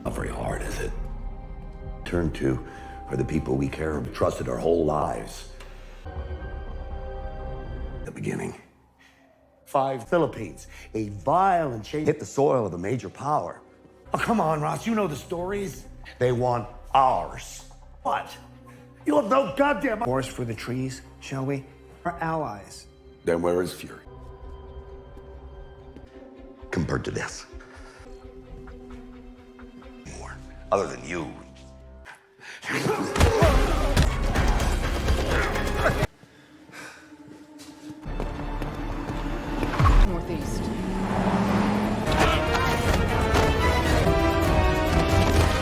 Not very hard, is it? Turn to are the people we care and trusted our whole lives. The beginning. 5 Philippines, a violent change hit the soil of a major power. Oh, come on, Ross, you know the stories. They want ours. What? You have no goddamn Forest for the trees, shall we? Our allies. Then where is Fury? Compared to this. More. Other than you. Northeast.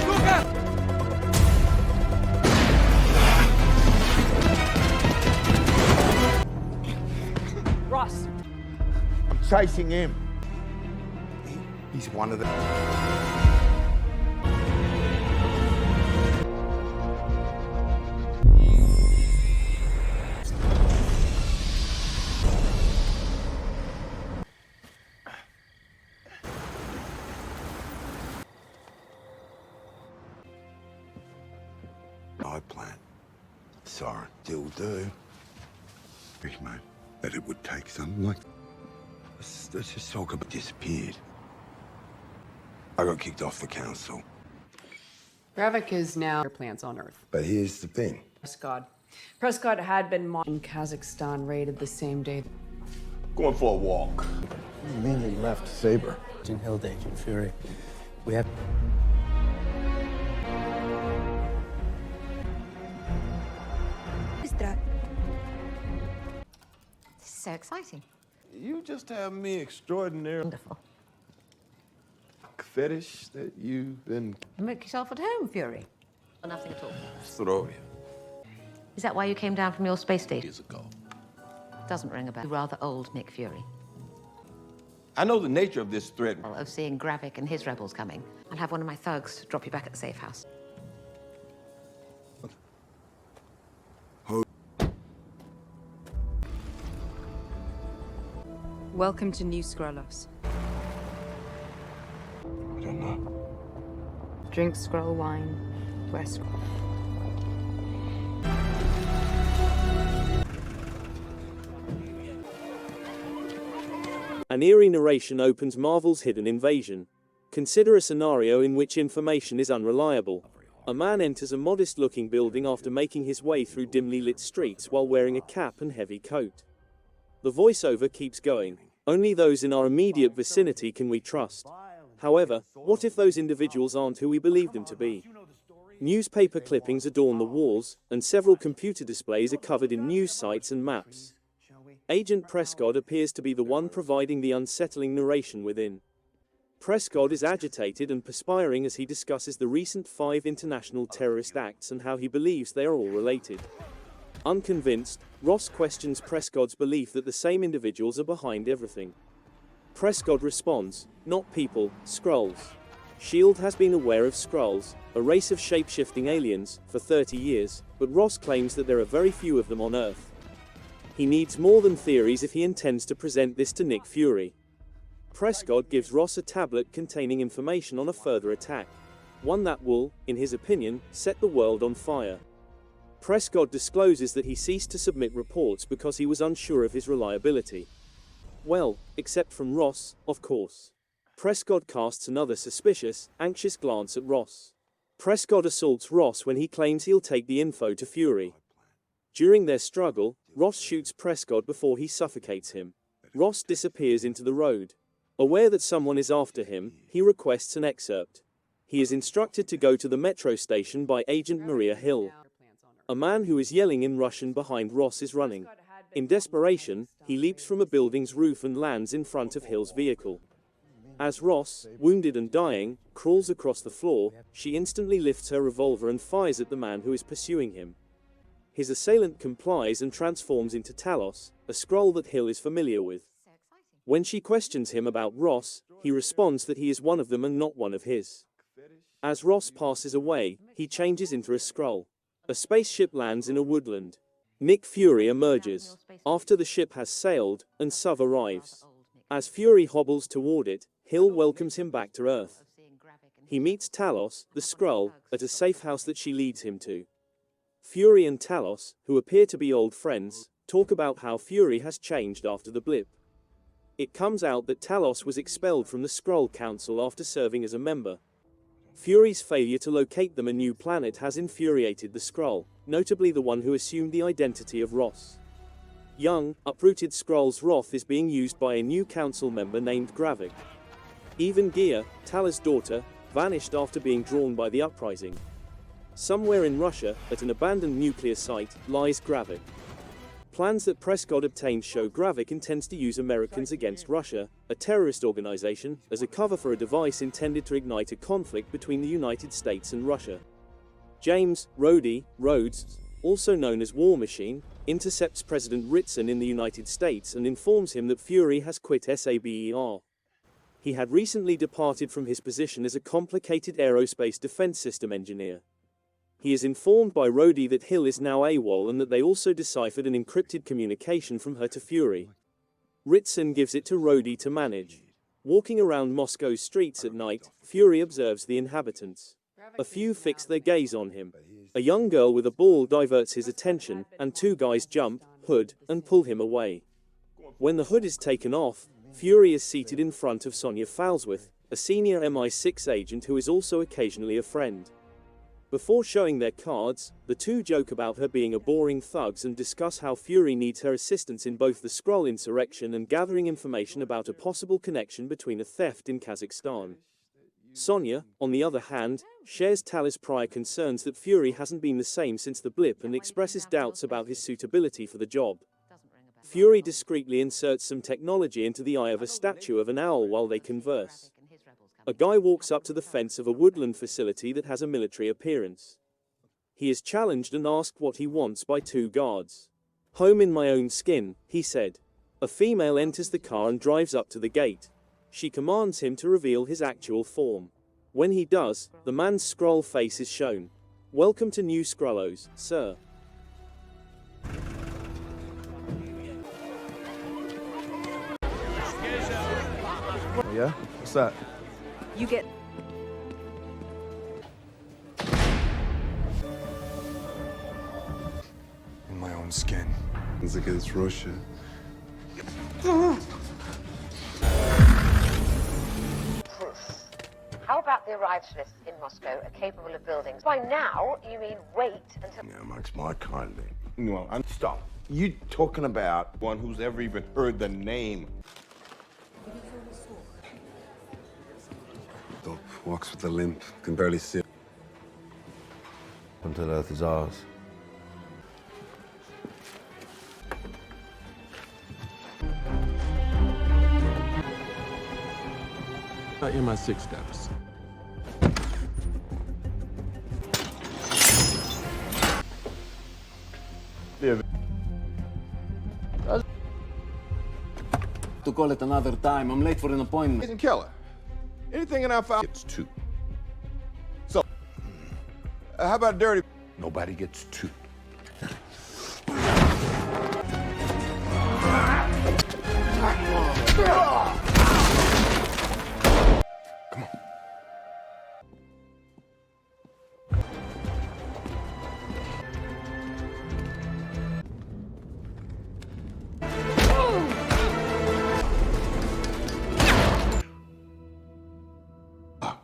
Look out! Ross. I'm chasing him. He's one of the... I plan. Sorry, still do. Think, mate, that it would take something like... Let's just talk about disappeared. I got kicked off the council. Gravik is now plants on Earth. But here's the thing. Prescott had been in Kazakhstan raided the same day. Going for a walk. Mainly left Saber. Agent Hild, Agent Fury. We have... Is that? This is so exciting. You just have me extraordinary Wonderful. fetish that you've been... Make yourself at home, Fury. Or nothing at all. throw you. Is that why you came down from your space station? Years ago. Doesn't ring a bell. Rather old Nick Fury. I know the nature of this threat. Of seeing Gravik and his rebels coming. I'll have one of my thugs drop you back at the safe house. Welcome to New Skrullos. I don't know. Drink Skrull wine, wear Skrull. An eerie narration opens Marvel's hidden invasion. Consider a scenario in which information is unreliable. A man enters a modest-looking building after making his way through dimly lit streets while wearing a cap and heavy coat. The voiceover keeps going. Only those in our immediate vicinity can we trust. However, what if those individuals aren't who we believe them to be? Newspaper clippings adorn the walls, and several computer displays are covered in news sites and maps. Agent Prescott appears to be the one providing the unsettling narration within. Prescott is agitated and perspiring as he discusses the recent 5 international terrorist acts and how he believes they are all related. Unconvinced, Ross questions Prescott's belief that the same individuals are behind everything. Prescott responds, "Not people, Skrulls. S.H.I.E.L.D. has been aware of Skrulls, a race of shape-shifting aliens, for 30 years, but Ross claims that there are very few of them on Earth. He needs more than theories if he intends to present this to Nick Fury." Prescott gives Ross a tablet containing information on a further attack, one that will, in his opinion, set the world on fire. Prescott discloses that he ceased to submit reports because he was unsure of his reliability. Well, except from Ross, of course. Prescott casts another suspicious, anxious glance at Ross. Prescott assaults Ross when he claims he'll take the info to Fury. During their struggle, Ross shoots Prescott before he suffocates him. Ross disappears into the road. Aware that someone is after him, he requests an excerpt. He is instructed to go to the metro station by Agent Maria Hill. A man who is yelling in Russian behind Ross is running. In desperation, he leaps from a building's roof and lands in front of Hill's vehicle. As Ross, wounded and dying, crawls across the floor, she instantly lifts her revolver and fires at the man who is pursuing him. His assailant complies and transforms into Talos, a Skrull that Hill is familiar with. When she questions him about Ross, he responds that he is one of them and not one of his. As Ross passes away, he changes into a Skrull. A spaceship lands in a woodland. Nick Fury emerges. After the ship has sailed, and Suv arrives. As Fury hobbles toward it, Hill welcomes him back to Earth. He meets Talos, the Skrull, at a safe house that she leads him to. Fury and Talos, who appear to be old friends, talk about how Fury has changed after the blip. It comes out that Talos was expelled from the Skrull Council after serving as a member. Fury's failure to locate them a new planet has infuriated the Skrull, notably the one who assumed the identity of Ross. Young, uprooted Skrull's wrath is being used by a new council member named Gravik. Even Gia, Talos' daughter, vanished after being drawn by the uprising. Somewhere in Russia, at an abandoned nuclear site, lies Gravik. Plans that Prescott obtained show Gravik intends to use Americans against Russia, a terrorist organization, as a cover for a device intended to ignite a conflict between the United States and Russia. James Rhodes, also known as War Machine, intercepts President Ritson in the United States and informs him that Fury has quit SABER. He had recently departed from his position as a complicated aerospace defense system engineer. He is informed by Rhodey that Hill is now AWOL and that they also deciphered an encrypted communication from her to Fury. Ritson gives it to Rhodey to manage. Walking around Moscow's streets at night, Fury observes the inhabitants. A few fix their gaze on him. A young girl with a ball diverts his attention, and two guys jump, hood, and pull him away. When the hood is taken off, Fury is seated in front of Sonya Falsworth, a senior MI6 agent who is also occasionally a friend. Before showing their cards, the two joke about her being a boring thug and discuss how Fury needs her assistance in both the Skrull insurrection and gathering information about a possible connection between a theft in Kazakhstan. Sonya, on the other hand, shares Talos' prior concerns that Fury hasn't been the same since the blip and expresses doubts about his suitability for the job. Fury discreetly inserts some technology into the eye of a statue of an owl while they converse. A guy walks up to the fence of a woodland facility that has a military appearance. He is challenged and asked what he wants by two guards. "Home in my own skin," he said. A female enters the car and drives up to the gate. She commands him to reveal his actual form. When he does, the man's Skrull face is shown. "Welcome to New Skrullos, sir." Oh, yeah? What's that? You get In my own skin. It's against Russia. How about the arrivals list in Moscow are capable of building? By now, you mean wait until... Yeah, amongst my kind of. Well, stop. You talking about one who's ever even heard the name? Dog walks with a limp, can barely see. Until Earth is ours. MI6 status. To call it another time, I'm late for an appointment. Agent Keller, anything in our file? It's two. So, how about dirty? Nobody gets two.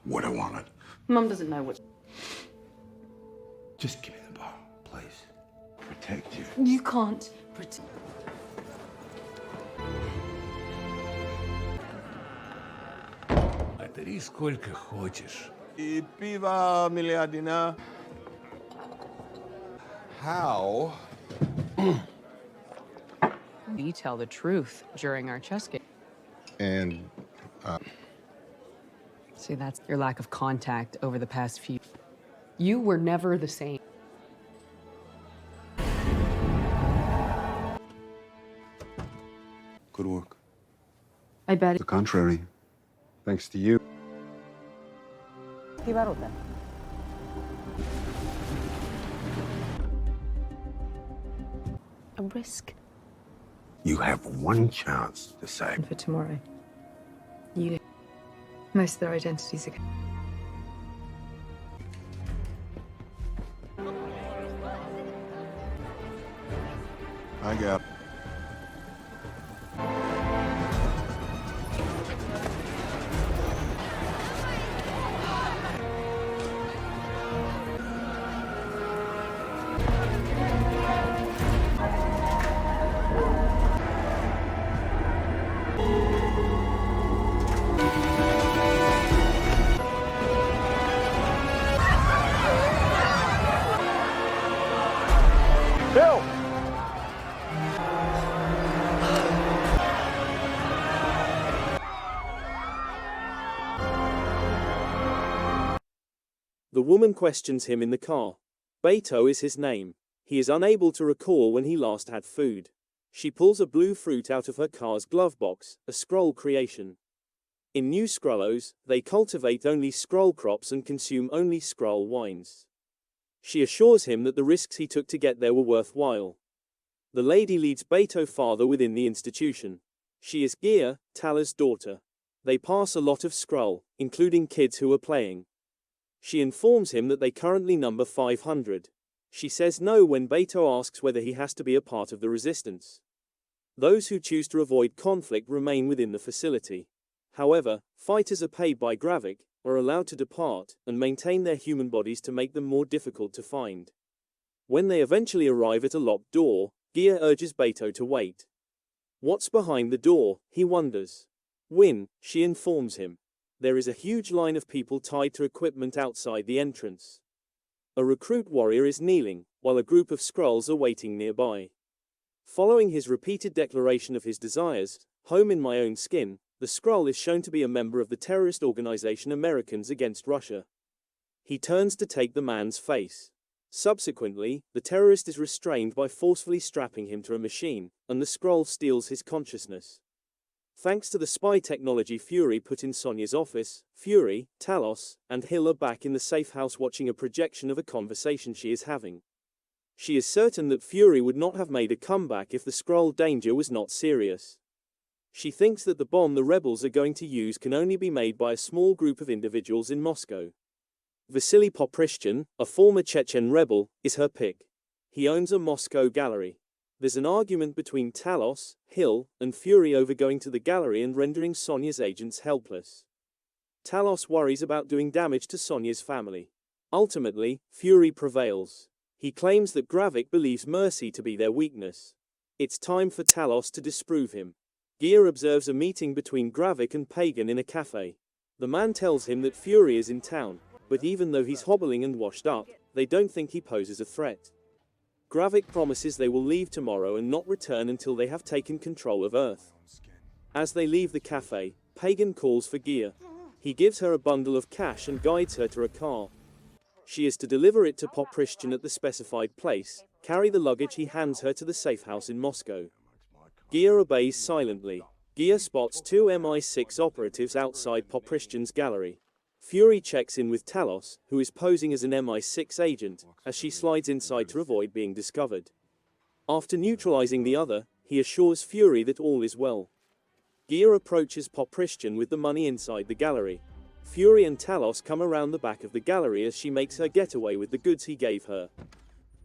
What I wanted. Mom doesn't know what. Just give me the ball, please. Protect you. You can't pretend. Бери сколько хочешь. И пиво миллиардина. How? You tell the truth during our chess game. And, See, that's your lack of contact over the past few. You were never the same. Good work. I bet. The contrary. Thanks to you. A risk You have one chance to save. for tomorrow. You. Most of their identities are... I got. Bill! The woman questions him in the car. Beto is his name. He is unable to recall when he last had food. She pulls a blue fruit out of her car's glove box, a Skrull creation. In New Skrullos, they cultivate only Skrull crops and consume only Skrull wines. She assures him that the risks he took to get there were worthwhile. The lady leads Beto farther within the institution. She is Gia, Talos' daughter. They pass a lot of Skrull, including kids who are playing. She informs him that they currently number 500. She says no when Beto asks whether he has to be a part of the resistance. Those who choose to avoid conflict remain within the facility. However, fighters are paid by Gravik, are allowed to depart, and maintain their human bodies to make them more difficult to find. When they eventually arrive at a locked door, Gia urges Beto to wait. What's behind the door, he wonders. Win, she informs him. There is a huge line of people tied to equipment outside the entrance. A recruit warrior is kneeling, while a group of Skrulls are waiting nearby. Following his repeated declaration of his desires, home in my own skin, the Skrull is shown to be a member of the terrorist organization Americans Against Russia. He turns to take the man's face. Subsequently, the terrorist is restrained by forcefully strapping him to a machine, and the Skrull steals his consciousness. Thanks to the spy technology Fury put in Sonya's office, Fury, Talos, and Hill are back in the safe house watching a projection of a conversation she is having. She is certain that Fury would not have made a comeback if the Skrull danger was not serious. She thinks that the bomb the rebels are going to use can only be made by a small group of individuals in Moscow. Vasily Poprishchin, a former Chechen rebel, is her pick. He owns a Moscow gallery. There's an argument between Talos, Hill, and Fury over going to the gallery and rendering Sonya's agents helpless. Talos worries about doing damage to Sonya's family. Ultimately, Fury prevails. He claims that Gravik believes mercy to be their weakness. It's time for Talos to disprove him. Gia observes a meeting between Gravik and Pagan in a cafe. The man tells him that Fury is in town, but even though he's hobbling and washed up, they don't think he poses a threat. Gravik promises they will leave tomorrow and not return until they have taken control of Earth. As they leave the cafe, Pagan calls for Gia. He gives her a bundle of cash and guides her to a car. She is to deliver it to Poprishchin at the specified place, carry the luggage he hands her to the safe house in Moscow. Gia obeys silently. Gia spots two MI6 operatives outside Poprishchin's gallery. Fury checks in with Talos, who is posing as an MI6 agent, as she slides inside to avoid being discovered. After neutralizing the other, he assures Fury that all is well. Gia approaches Poprishchin with the money inside the gallery. Fury and Talos come around the back of the gallery as she makes her getaway with the goods he gave her.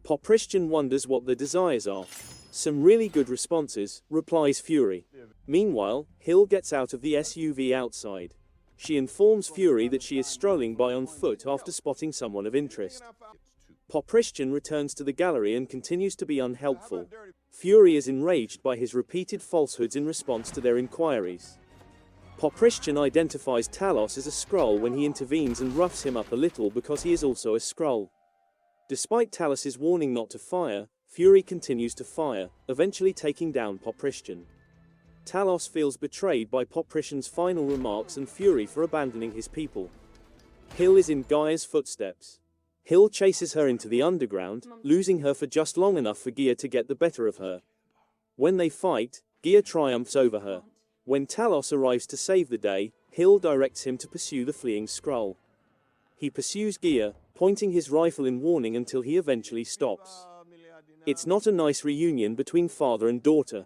Poprishchin wonders what their desires are. Some really good responses, replies Fury. Meanwhile, Hill gets out of the SUV outside. She informs Fury that she is strolling by on foot after spotting someone of interest. Poprishchin returns to the gallery and continues to be unhelpful. Fury is enraged by his repeated falsehoods in response to their inquiries. Poprishchin identifies Talos as a Skrull when he intervenes and roughs him up a little because he is also a Skrull. Despite Talos's warning not to fire, Fury continues to fire, eventually taking down Poprishchin. Talos feels betrayed by Poprishchin's final remarks and Fury for abandoning his people. Hill is in Gaia's footsteps. Hill chases her into the underground, losing her for just long enough for Gia to get the better of her. When they fight, Gia triumphs over her. When Talos arrives to save the day, Hill directs him to pursue the fleeing Skrull. He pursues Gia, pointing his rifle in warning until he eventually stops. It's not a nice reunion between father and daughter.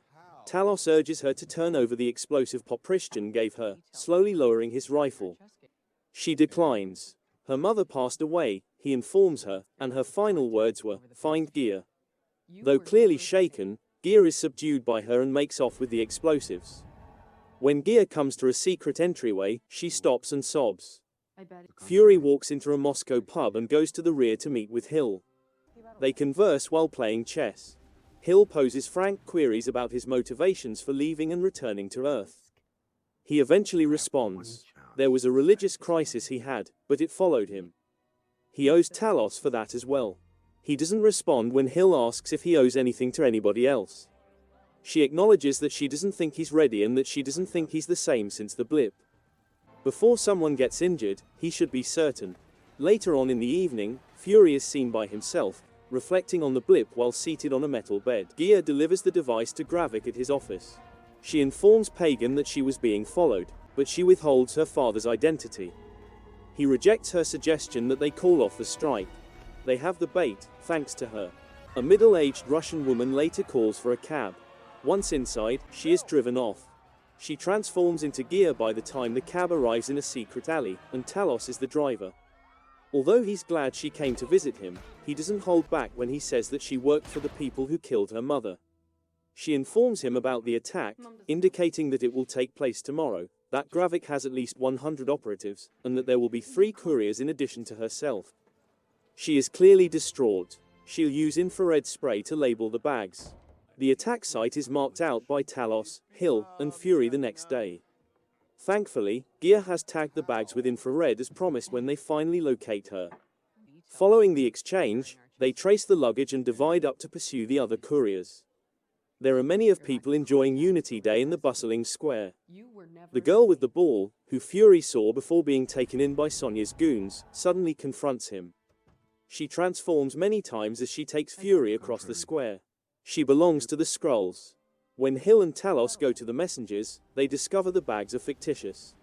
Talos urges her to turn over the explosive Poprishchan gave her, slowly lowering his rifle. She declines. Her mother passed away, he informs her, and her final words were, "Find Gia." Though clearly shaken, Gia is subdued by her and makes off with the explosives. When Gia comes to a secret entryway, she stops and sobs. Fury walks into a Moscow pub and goes to the rear to meet with Hill. They converse while playing chess. Hill poses frank queries about his motivations for leaving and returning to Earth. He eventually responds. There was a religious crisis he had, but it followed him. He owes Talos for that as well. He doesn't respond when Hill asks if he owes anything to anybody else. She acknowledges that she doesn't think he's ready and that she doesn't think he's the same since the blip. Before someone gets injured, he should be certain. Later on in the evening, Fury is seen by himself, reflecting on the blip while seated on a metal bed. Gia delivers the device to Gravik at his office. She informs Pagan that she was being followed, but she withholds her father's identity. He rejects her suggestion that they call off the strike. They have the bait, thanks to her. A middle-aged Russian woman later calls for a cab. Once inside, she is driven off. She transforms into Gia by the time the cab arrives in a secret alley, and Talos is the driver. Although he's glad she came to visit him, he doesn't hold back when he says that she worked for the people who killed her mother. She informs him about the attack, indicating that it will take place tomorrow, that Gravik has at least 100 operatives, and that there will be 3 couriers in addition to herself. She is clearly distraught. She'll use infrared spray to label the bags. The attack site is marked out by Talos, Hill, and Fury the next day. Thankfully, Gia has tagged the bags with infrared as promised when they finally locate her. Following the exchange, they trace the luggage and divide up to pursue the other couriers. There are many of people enjoying Unity Day in the bustling square. The girl with the ball, who Fury saw before being taken in by Sonya's goons, suddenly confronts him. She transforms many times as she takes Fury across the square. She belongs to the Skrulls. When Hill and Talos go to the messengers, they discover the bags are fictitious.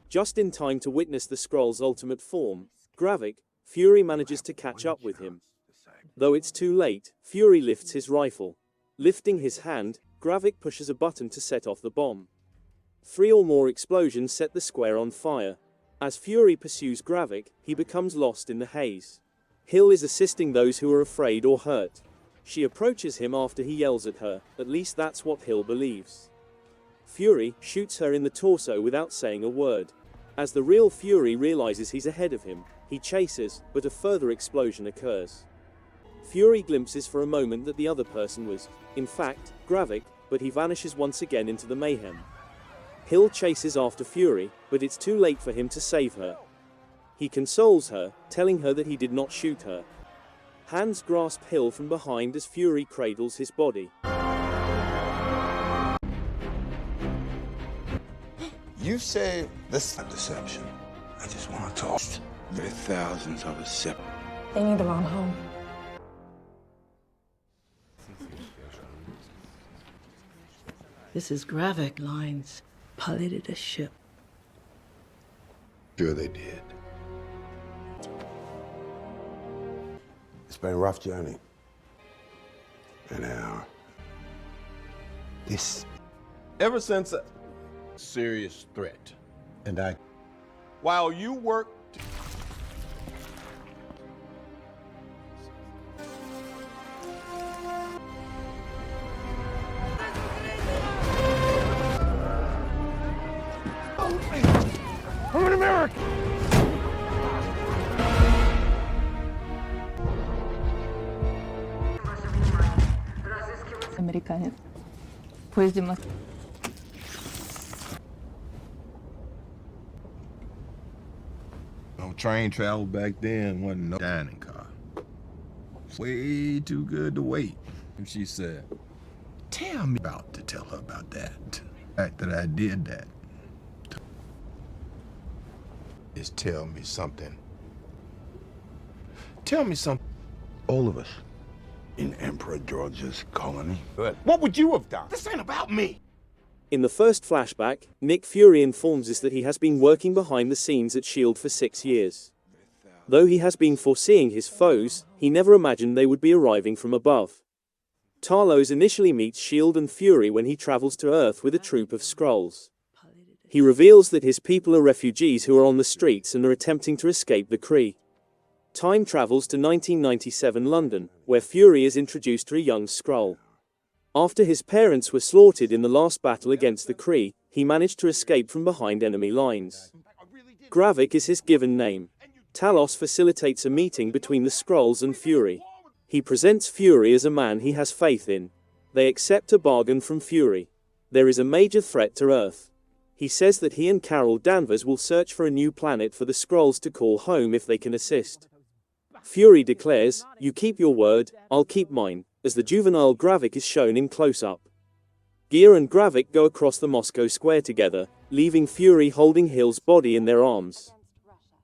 Just in time to witness the Skrull's ultimate form, Gravik, Fury manages to catch up with him. Though it's too late, Fury lifts his rifle. Lifting his hand, Gravik pushes a button to set off the bomb. 3 or more explosions set the square on fire. As Fury pursues Gravik, he becomes lost in the haze. Hill is assisting those who are afraid or hurt. She approaches him after he yells at her, at least that's what Hill believes. Fury shoots her in the torso without saying a word. As the real Fury realizes he's ahead of him, he chases, but a further explosion occurs. Fury glimpses for a moment that the other person was, in fact, Gravik, but he vanishes once again into the mayhem. Hill chases after Fury, but it's too late for him to save her. He consoles her, telling her that he did not shoot her. Hands grasp Hill from behind as Fury cradles his body. You say this is deception. I just want to talk. There are thousands of us separate. They need the wrong home. This is Gravik lines. Piloted a ship. Sure they did. It's been a rough journey. An hour. This. Ever since a serious threat. And I. While you worked. I'm an American! Американец. В поезде No train travel back then wasn't no dining car. Way too good to wait. And she said, tell me about to tell her about that. The fact that I did that. Is tell me something. Tell me something. All of us. In Emperor George's colony. But what would you have done? This ain't about me. In the first flashback, Nick Fury informs us that he has been working behind the scenes at S.H.I.E.L.D. for 6 years. Though he has been foreseeing his foes, he never imagined they would be arriving from above. Talos initially meets S.H.I.E.L.D. and Fury when he travels to Earth with a troop of Skrulls. He reveals that his people are refugees who are on the streets and are attempting to escape the Kree. Time travels to 1997 London, where Fury is introduced to a young Skrull. After his parents were slaughtered in the last battle against the Kree, he managed to escape from behind enemy lines. Gravik is his given name. Talos facilitates a meeting between the Skrulls and Fury. He presents Fury as a man he has faith in. They accept a bargain from Fury. There is a major threat to Earth. He says that he and Carol Danvers will search for a new planet for the Skrulls to call home if they can assist. Fury declares, "You keep your word, I'll keep mine," as the juvenile Gravik is shown in close-up. Gear and Gravik go across the Moscow Square together, leaving Fury holding Hill's body in their arms.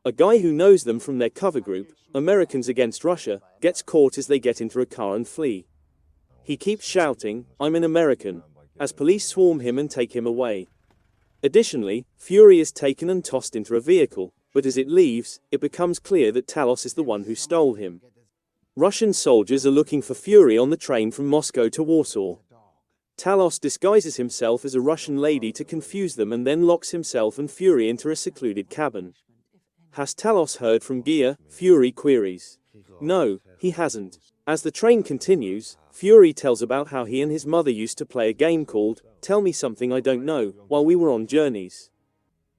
A guy who knows them from their cover group, Americans Against Russia, gets caught as they get into a car and flee. He keeps shouting, "I'm an American," as police swarm him and take him away. Additionally, Fury is taken and tossed into a vehicle, but as it leaves, it becomes clear that Talos is the one who stole him. Russian soldiers are looking for Fury on the train from Moscow to Warsaw. Talos disguises himself as a Russian lady to confuse them and then locks himself and Fury into a secluded cabin. Has Talos heard from Gear? Fury queries. No, he hasn't. As the train continues, Fury tells about how he and his mother used to play a game called Tell Me Something I Don't Know while we were on journeys.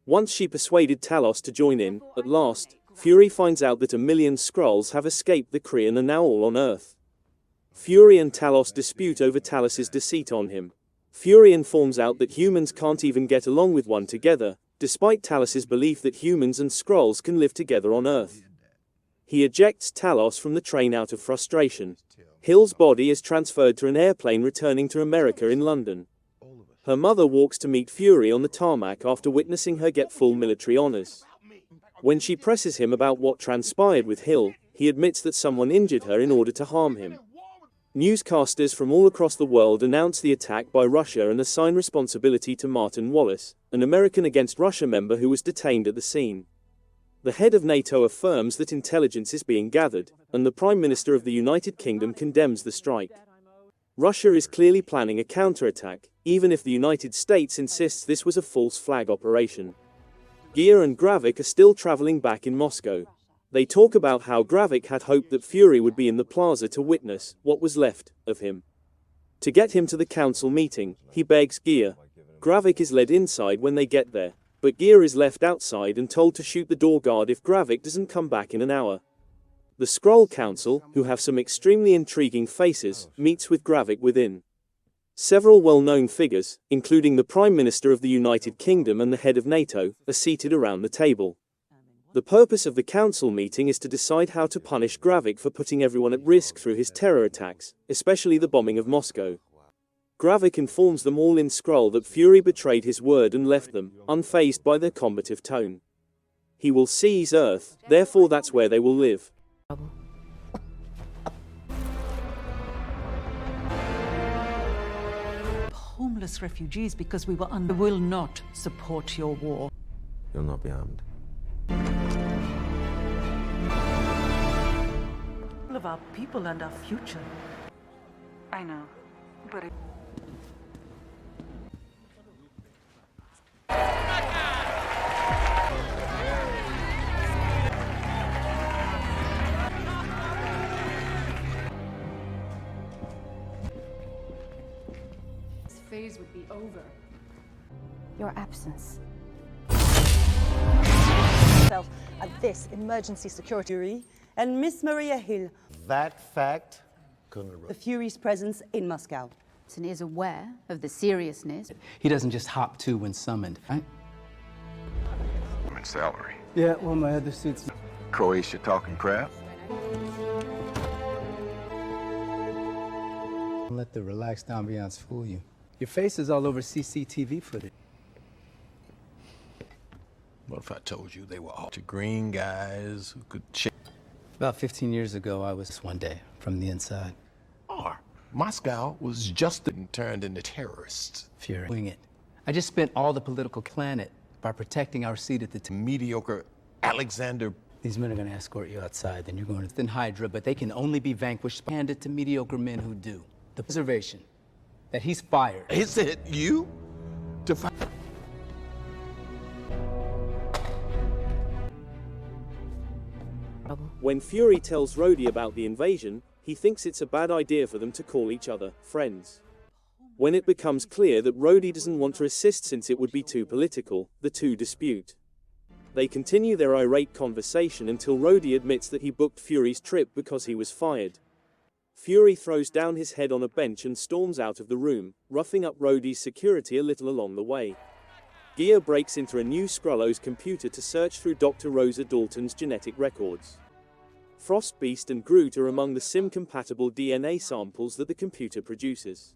Once she persuaded Talos to join in, at last, Fury finds out that 1 million Skrulls have escaped the Kree and are now all on Earth. Fury and Talos dispute over Talos's deceit on him. Fury informs out that humans can't even get along with one together, despite Talos's belief that humans and Skrulls can live together on Earth. He ejects Talos from the train out of frustration. Hill's body is transferred to an airplane returning to America in London. Her mother walks to meet Fury on the tarmac after witnessing her get full military honors. When she presses him about what transpired with Hill, he admits that someone injured her in order to harm him. Newscasters from all across the world announce the attack by Russia and assign responsibility to Martin Wallace, an American Against Russia member who was detained at the scene. The head of NATO affirms that intelligence is being gathered, and the Prime Minister of the United Kingdom condemns the strike. Russia is clearly planning a counterattack, even if the United States insists this was a false flag operation. Gear and Gravik are still traveling back in Moscow. They talk about how Gravik had hoped that Fury would be in the plaza to witness what was left of him. To get him to the council meeting, he begs Gear. Gravik is led inside when they get there, but Gear is left outside and told to shoot the door guard if Gravik doesn't come back in an hour. The Skrull Council, who have some extremely intriguing faces, meets with Gravik within. Several well-known figures, including the Prime Minister of the United Kingdom and the head of NATO, are seated around the table. The purpose of the council meeting is to decide how to punish Gravik for putting everyone at risk through his terror attacks, especially the bombing of Moscow. Gravik informs them all in Skrull that Fury betrayed his word and left them, unfazed by their combative tone. He will seize Earth, therefore that's where they will live. Homeless refugees because we will not support your war. You'll not be armed. All of our people and our future. I know, but This phase would be over. Your absence. At this emergency security and Miss Maria Hill. That fact, The Fury's presence in Moscow. Watson is aware of the seriousness. He doesn't just hop to when summoned, right? I'm in salary. yeah, well, my other suits. Croatia talking crap. Don't let the relaxed ambiance fool you. Your face is all over CCTV footage. What if I told you they were all green guys who could About 15 years ago, I was one day from the inside. Moscow was just turned into terrorists. Fury. Wing it. I just spent all the political planet by protecting our seat at the Mediocre Alexander. These men are going to escort you outside, then you're going to... than Hydra, but they can only be vanquished by handed to mediocre men who do. the observation that he's fired. Is it you? To find. When Fury tells Rhodey about the invasion, he thinks it's a bad idea for them to call each other friends. When it becomes clear that Rhodey doesn't want to assist since it would be too political, the two dispute. They continue their irate conversation until Rhodey admits that he booked Fury's trip because he was fired. Fury throws down his head on a bench and storms out of the room, roughing up Rhodey's security a little along the way. Gear breaks into a new Skrullo's computer to search through Dr. Rosa Dalton's genetic records. Frost Beast and Groot are among the sim-compatible DNA samples that the computer produces.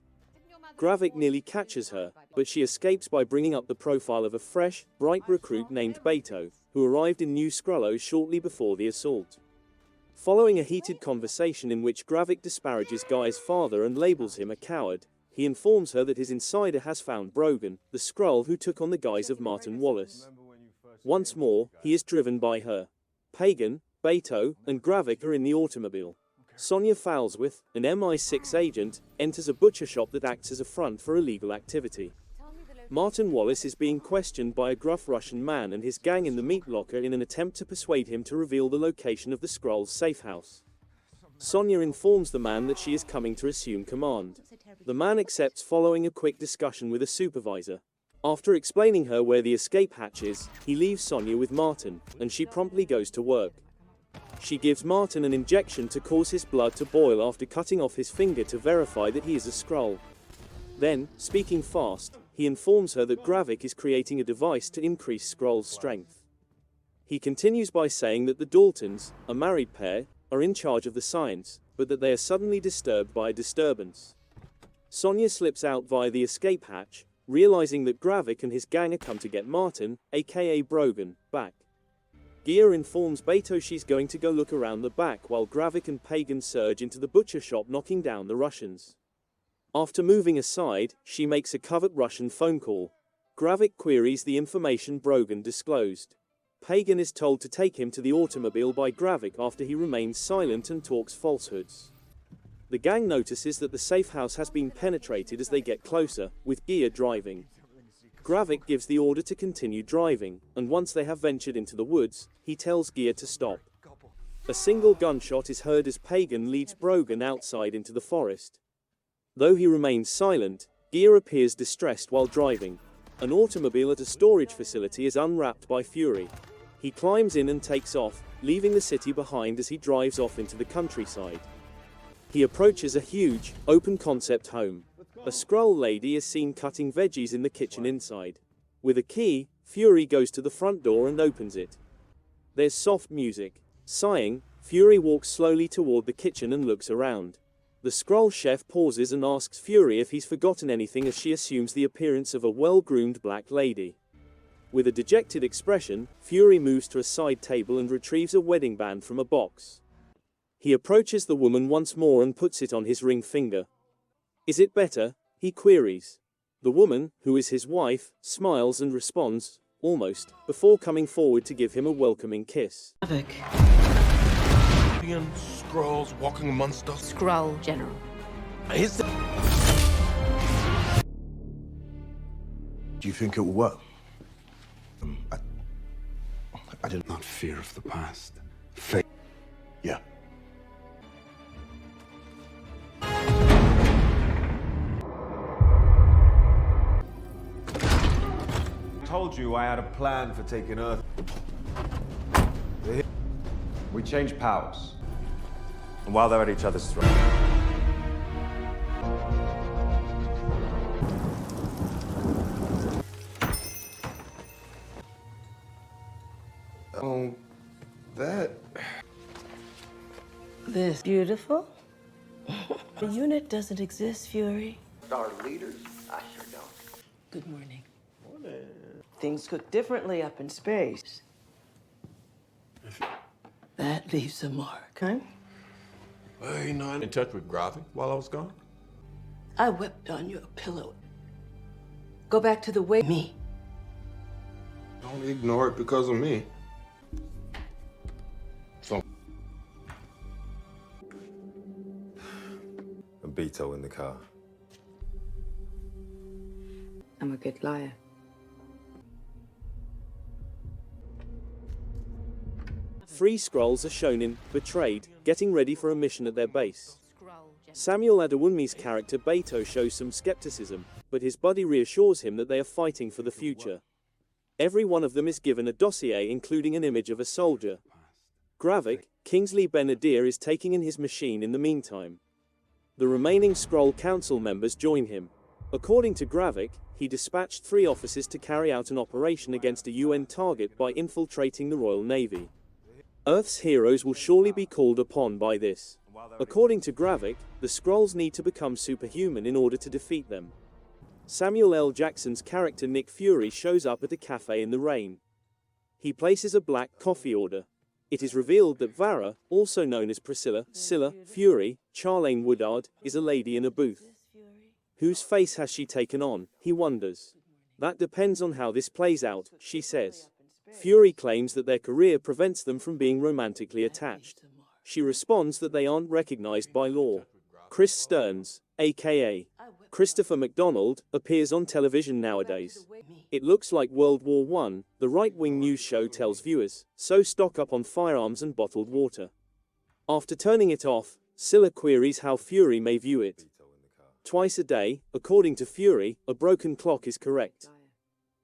Gravik nearly catches her, but she escapes by bringing up the profile of a fresh, bright recruit named Beto, who arrived in New Skrullo shortly before the assault. Following a heated conversation in which Gravik disparages Guy's father and labels him a coward, he informs her that his insider has found Brogan, the Skrull who took on the guise of Martin Wallace. Once more, he is driven by her. Pagan, Beto, and Gravik are in the automobile. Sonya Falsworth, an MI6 agent, enters a butcher shop that acts as a front for illegal activity. Martin Wallace is being questioned by a gruff Russian man and his gang in the meat locker in an attempt to persuade him to reveal the location of the Skrull's safe house. Sonya informs the man that she is coming to assume command. The man accepts following a quick discussion with a supervisor. After explaining her where the escape hatch is, he leaves Sonya with Martin, and she promptly goes to work. She gives Martin an injection to cause his blood to boil after cutting off his finger to verify that he is a Skrull. Then, speaking fast, he informs her that Gravik is creating a device to increase Skrull's strength. He continues by saying that the Daltons, a married pair, are in charge of the science, but that they are suddenly disturbed by a disturbance. Sonya slips out via the escape hatch, realizing that Gravik and his gang are come to get Martin, aka Brogan, back. Gear informs Beto she's going to go look around the back while Gravik and Pagan surge into the butcher shop, knocking down the Russians. After moving aside, she makes a covert Russian phone call. Gravik queries the information Brogan disclosed. Pagan is told to take him to the automobile by Gravik after he remains silent and talks falsehoods. The gang notices that the safe house has been penetrated as they get closer, with Gear driving. Gravik gives the order to continue driving, and once they have ventured into the woods, he tells Gear to stop. A single gunshot is heard as Pagan leads Brogan outside into the forest. Though he remains silent, Gear appears distressed while driving. An automobile at a storage facility is unwrapped by Fury. He climbs in and takes off, leaving the city behind as he drives off into the countryside. He approaches a huge, open-concept home. A Skrull lady is seen cutting veggies in the kitchen inside. With a key, Fury goes to the front door and opens it. There's soft music. Sighing, Fury walks slowly toward the kitchen and looks around. The Skrull chef pauses and asks Fury if he's forgotten anything as she assumes the appearance of a well-groomed black lady. With a dejected expression, Fury moves to a side table and retrieves a wedding band from a box. He approaches the woman once more and puts it on his ring finger. "Is it better?" he queries. The woman, who is his wife, smiles and responds, almost, before coming forward to give him a welcoming kiss. Skrulls walking amongst us. Skrull General. Is Do you think it will work? I did not fear of the past. Faith. Yeah. Told you I had a plan for taking Earth. We changed powers. And while they're at each other's throats. That. This beautiful? The unit doesn't exist, Fury. Our leaders? I sure don't. Good morning. Morning. Things cook differently up in space. That leaves a mark, huh? Well, you know, I'm in touch with Gravik while I was gone. I wept on your pillow. Go back to the way me. Don't ignore it because of me. So. And be Beto in the car. I'm a good liar. Three Skrulls are shown in Betrayed, getting ready for a mission at their base. Samuel Adewunmi's character Beto shows some skepticism, but his buddy reassures him that they are fighting for the future. Every one of them is given a dossier including an image of a soldier. Gravik, Kingsley Ben-Adir, is taking in his machine in the meantime. The remaining Skrull Council members join him. According to Gravik, he dispatched 3 officers to carry out an operation against a UN target by infiltrating the Royal Navy. Earth's heroes will surely be called upon by this. According to Gravik, the Skrulls need to become superhuman in order to defeat them. Samuel L. Jackson's character Nick Fury shows up at a cafe in the rain. He places a black coffee order. It is revealed that Vara, also known as Priscilla Fury, Charlene Woodard, is a lady in a booth. Whose face has she taken on, he wonders. That depends on how this plays out, she says. Fury claims that their career prevents them from being romantically attached. She responds that they aren't recognized by law. Chris Stearns, aka Christopher McDonald, appears on television nowadays. It looks like World War I, the right-wing news show tells viewers, so stock up on firearms and bottled water. After turning it off, Scylla queries how Fury may view it. Twice a day, according to Fury, a broken clock is correct.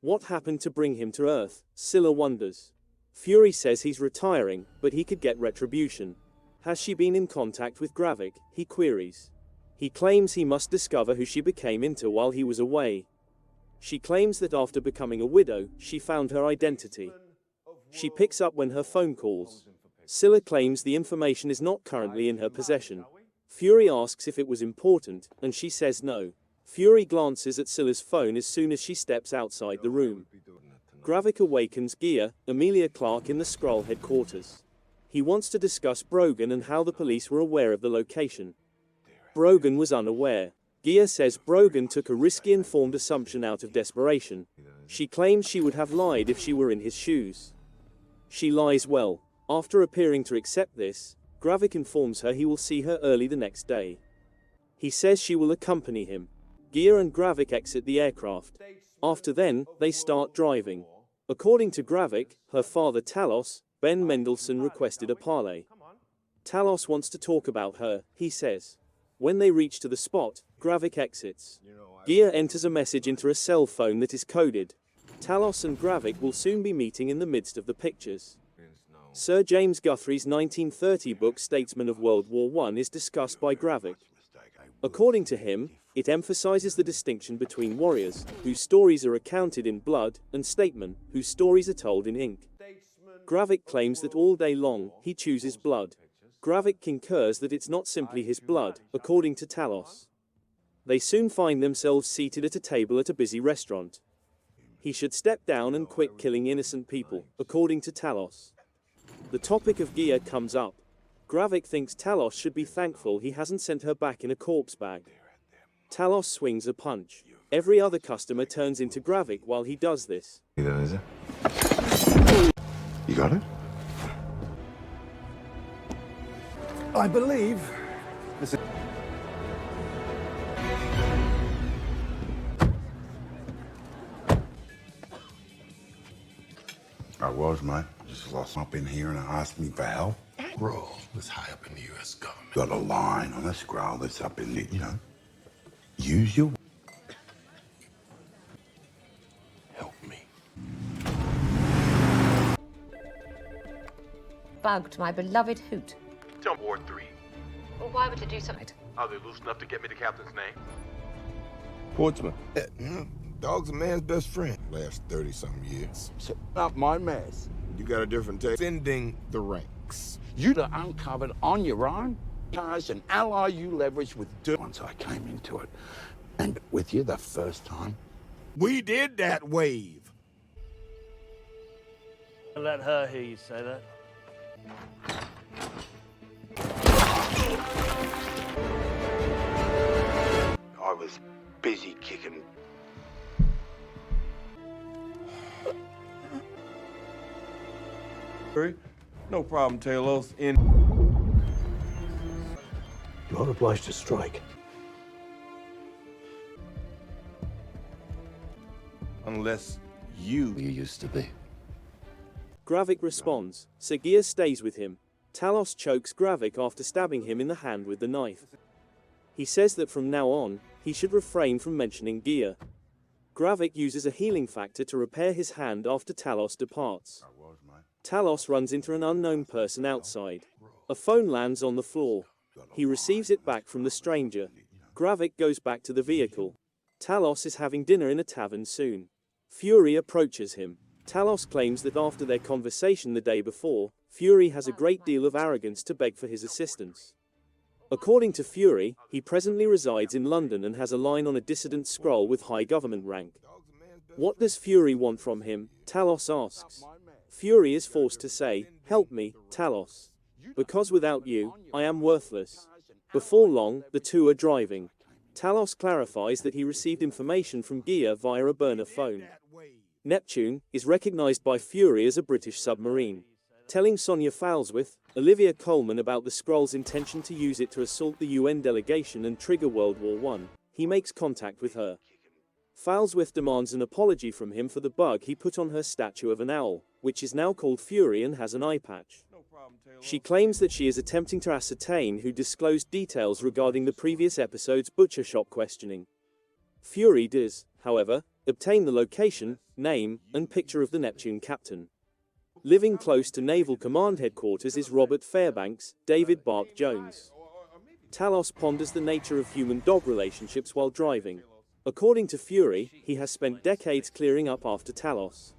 What happened to bring him to Earth? Scylla wonders. Fury says he's retiring, but he could get retribution. Has she been in contact with Gravik? He queries. He claims he must discover who she became into while he was away. She claims that after becoming a widow, she found her identity. She picks up when her phone calls. Scylla claims the information is not currently in her possession. Fury asks if it was important, and she says no. Fury glances at Scylla's phone as soon as she steps outside the room. Gravik awakens Gia, Emilia Clarke, in the Skrull headquarters. He wants to discuss Brogan and how the police were aware of the location. Brogan was unaware. Gia says Brogan took a risky informed assumption out of desperation. She claims she would have lied if she were in his shoes. She lies well. After appearing to accept this, Gravik informs her he will see her early the next day. He says she will accompany him. Gia and Gravik exit the aircraft. After then, they start driving. According to Gravik, her father Talos, Ben Mendelsohn, requested a parley. Talos wants to talk about her, he says. When they reach to the spot, Gravik exits. Gia enters a message into a cell phone that is coded. Talos and Gravik will soon be meeting in the midst of the pictures. Sir James Guthrie's 1930 book Statesmen of World War I is discussed by Gravik. According to him, it emphasizes the distinction between warriors, whose stories are recounted in blood, and statesmen, whose stories are told in ink. Gravik claims that all day long, he chooses blood. Gravik concurs that it's not simply his blood, according to Talos. They soon find themselves seated at a table at a busy restaurant. He should step down and quit killing innocent people, according to Talos. The topic of Gia comes up. Gravik thinks Talos should be thankful he hasn't sent her back in a corpse bag. Talos swings a punch. Every other customer turns into Gravik while he does this. You got it? I believe. I was, mate. Just lost up in here and asked me for help. Skrull was high up in the U.S. government. Got a line on a Skrull that's up in the, use your... Help me. Bugged my beloved Hoot. Tell Ward 3. Well, why would it do something? Are they loose enough to get me the captain's name? Portsmouth. Dog's a man's best friend. Last 30-something years. So, not my mess. You got a different take. Sending the ranks. You'd have uncovered on your own. As an ally you leveraged with once I came into it. And with you the first time. We did that wave. Let her hear you say that. I was busy kicking... No problem, Talos. You're obliged to strike. unless you used to be. Gravik responds, so Gia stays with him. Talos chokes Gravik after stabbing him in the hand with the knife. He says that from now on, he should refrain from mentioning Gia. Gravik uses a healing factor to repair his hand after Talos departs. Talos runs into an unknown person outside. A phone lands on the floor. He receives it back from the stranger. Gravik goes back to the vehicle. Talos is having dinner in a tavern soon. Fury approaches him. Talos claims that after their conversation the day before, Fury has a great deal of arrogance to beg for his assistance. According to Fury, he presently resides in London and has a line on a dissident Skrull with high government rank. What does Fury want from him? Talos asks. Fury is forced to say, "Help me, Talos. Because without you, I am worthless." Before long, the two are driving. Talos clarifies that he received information from Gia via a burner phone. Neptune is recognized by Fury as a British submarine. Telling Sonia Falsworth, Olivia Colman about the Skrull's intention to use it to assault the UN delegation and trigger World War I, he makes contact with her. Falsworth demands an apology from him for the bug he put on her statue of an owl, which is now called Fury and has an eye patch. She claims that she is attempting to ascertain who disclosed details regarding the previous episode's butcher shop questioning. Fury does, however, obtain the location, name, and picture of the Neptune captain. Living close to Naval Command Headquarters is Robert Fairbanks, David Bark Jones. Talos ponders the nature of human-dog relationships while driving. According to Fury, he has spent decades clearing up after Talos.